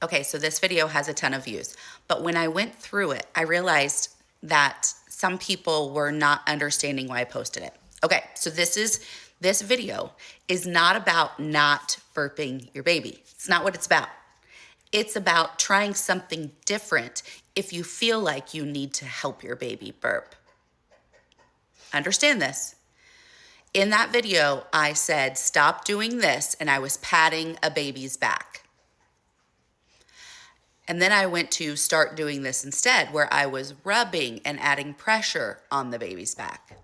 Okay, so this video has a ton of views, but when I went through it, I realized that some people were not understanding why I posted it. Okay, so this video is not about not burping your baby. It's not what it's about. It's about trying something different if you feel like you need to help your baby burp. Understand this. In that video, I said, stop doing this, and I was patting a baby's back. And then I went to start doing this instead, where I was rubbing and adding pressure on the baby's back.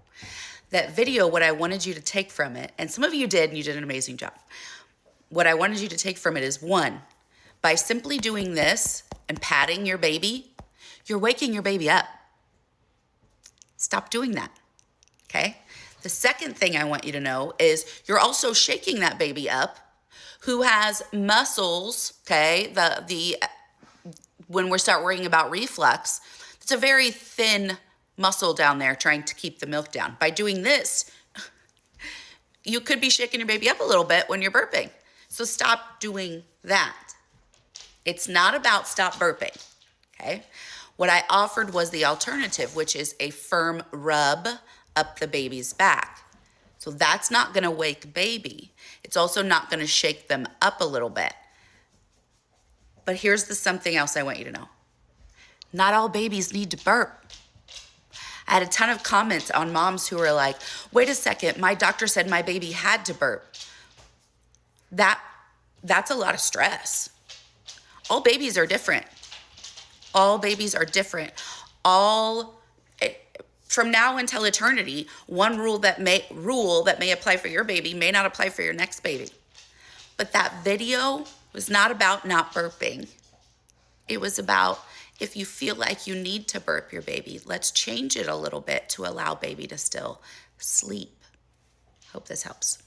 That video, what I wanted you to take from it, and some of you did, and you did an amazing job. What I wanted you to take from it is, one, by simply doing this and patting your baby, you're waking your baby up. Stop doing that, okay? The second thing I want you to know is you're also shaking that baby up who has muscles, okay? When we start worrying about reflux, it's a very thin muscle down there trying to keep the milk down. By doing this, you could be shaking your baby up a little bit when you're burping. So stop doing that. It's not about stop burping, okay? What I offered was the alternative, which is a firm rub up the baby's back. So that's not gonna wake baby. It's also not gonna shake them up a little bit. But here's something else I want you to know. Not all babies need to burp. I had a ton of comments on moms who were like, wait a second, my doctor said my baby had to burp. That's a lot of stress. All babies are different. All babies are different. From now until eternity, one rule that may apply for your baby may not apply for your next baby. But that video was not about not burping. It was about, if you feel like you need to burp your baby, let's change it a little bit to allow baby to still sleep. Hope this helps.